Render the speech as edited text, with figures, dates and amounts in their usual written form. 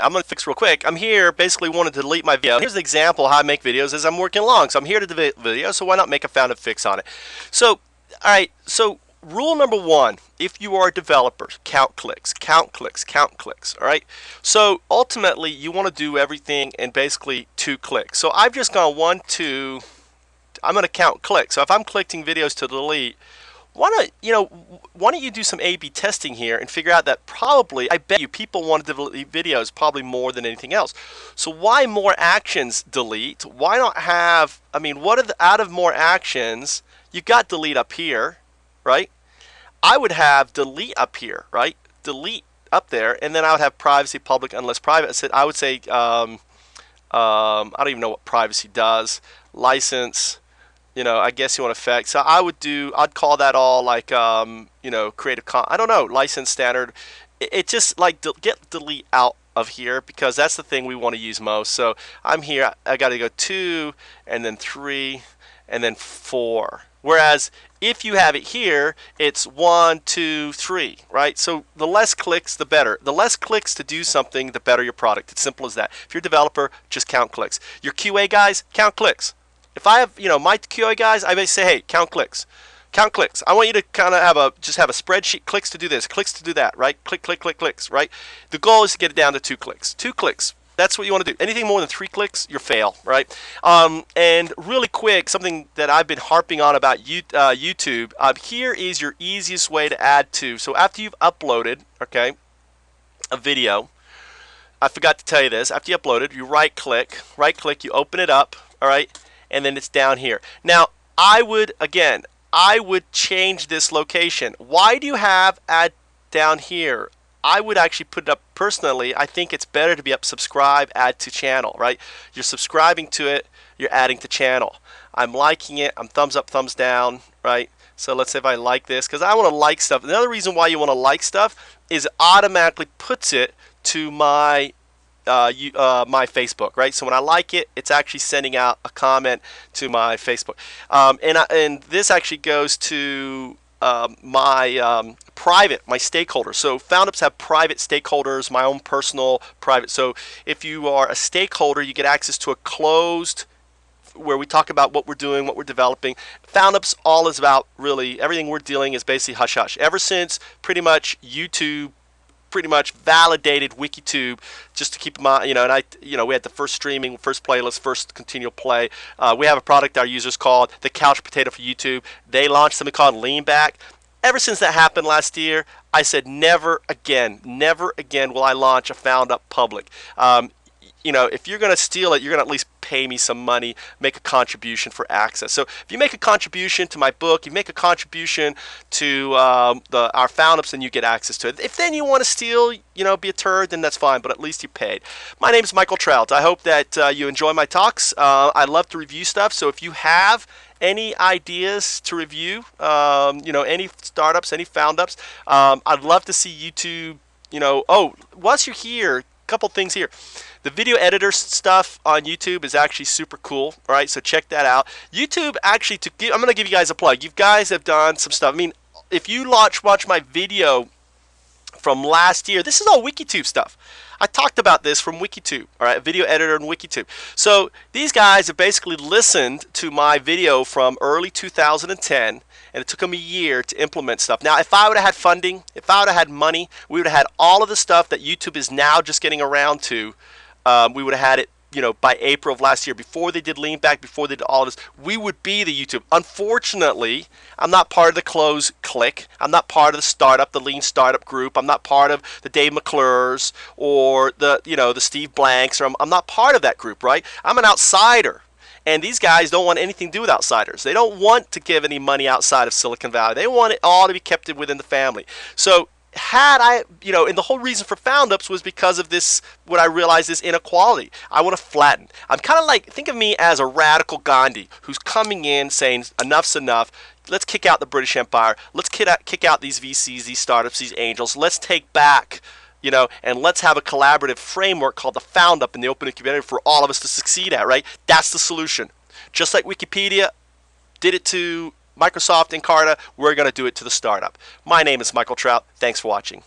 Alright, I'm going to fix real quick. I'm here, basically wanted to delete my video. Here's an example of how I make videos as I'm working along. So I'm here to the video, so why not make a Foundup Fix on it? So, alright, so rule number one, if you are a developer, count clicks, count clicks, count clicks, alright? So ultimately, you want to do everything in basically 2 clicks. So I've just gone 1, 2, I'm going to count clicks. So if I'm clicking videos to delete, why don't you do some A/B testing here and figure out that probably, I bet you, people want to delete videos probably more than anything else. So why more actions delete? Why not have, I mean, what are the, out of more actions, you've got delete up here, right? I would have delete up here, right? Delete up there, and then I would have privacy, public, unless private. I would say, I don't even know what privacy does. License. You know, I guess you want effect. So I'd call that all like, you know, creative I don't know, license standard. It just like get delete out of here because that's the thing we want to use most. So I'm here, I got to go 2 and then 3 and then 4. Whereas if you have it here, it's 1, 2, 3, right? So the less clicks, the better. The less clicks to do something, the better your product. It's simple as that. If you're a developer, just count clicks. Your QA guys, count clicks. If I have, you know, my QA guys, I may say, hey, count clicks. Count clicks. I want you to kind of have just have a spreadsheet, clicks to do this, clicks to do that, right? Click, click, click, clicks, right? The goal is to get it down to 2 clicks. 2 clicks. That's what you want to do. Anything more than 3 clicks, you're fail, right? And really quick, something that I've been harping on about YouTube, here is your easiest way to add to. So after you've uploaded, okay, a video, I forgot to tell you this, after you uploaded, you right click, you open it up, all right? And then it's down here. Now, I would change this location. Why do you have add down here? I would actually put it up personally. I think it's better to be up subscribe, add to channel, right? You're subscribing to it, you're adding to channel. I'm liking it, I'm thumbs up, thumbs down, right? So let's say if I like this, because I want to like stuff. Another reason why you want to like stuff is it automatically puts it to my my Facebook, right? So when I like it, it's actually sending out a comment to my Facebook, and this actually goes to my private, my stakeholders. So Foundups have private stakeholders, my own personal private. So if you are a stakeholder, you get access to a closed where we talk about what we're doing, what we're developing. Foundups all is about really everything we're dealing is basically hush hush. Ever since pretty much YouTube pretty much validated WikiTube, just to keep in mind, we had the first streaming, first playlist, first continual play. We have a product our users called the couch potato for YouTube. They launched something called Lean Back. Ever since that happened last year, I said never again will I launch a Foundup public. If you're going to steal it, you're going to at least pay me some money, make a contribution for access. So if you make a contribution to my book, you make a contribution to our Foundups, and you get access to it. If then you want to steal, be a turd, then that's fine, but at least you paid. My name is Michael Trout. I hope that you enjoy my talks. I love to review stuff, so if you have any ideas to review, any startups, any Foundups, I'd love to see YouTube, once you're here, couple things here. The video editor stuff on YouTube is actually super cool. All right, so check that out. YouTube actually, I'm going to give you guys a plug. You guys have done some stuff. I mean, if you watch my video from last year, this is all WikiTube stuff. I talked about this from WikiTube, all right, video editor and WikiTube. So these guys have basically listened to my video from early 2010, and it took them a year to implement stuff. Now, if I would have had funding, if I would have had money, we would have had all of the stuff that YouTube is now just getting around to. We would have had it, by April of last year, before they did Lean Back, before they did all of this. We would be the YouTube. Unfortunately, I'm not part of the closed clique. I'm not part of the startup, the lean startup group. I'm not part of the Dave McClures or the Steve Blanks. Or I'm not part of that group, right? I'm an outsider. And these guys don't want anything to do with outsiders. They don't want to give any money outside of Silicon Valley. They want it all to be kept within the family. So had I, and the whole reason for Foundups was because of this, what I realized, this inequality. I want to flatten. I'm kind of like, think of me as a radical Gandhi who's coming in saying enough's enough. Let's kick out the British Empire. Let's kick out these VCs, these startups, these angels. Let's take back, and let's have a collaborative framework called the Foundup in the open community for all of us to succeed at, right? That's the solution. Just like Wikipedia did it to Microsoft and Carta, we're going to do it to the startup. My name is Michael Trout. Thanks for watching.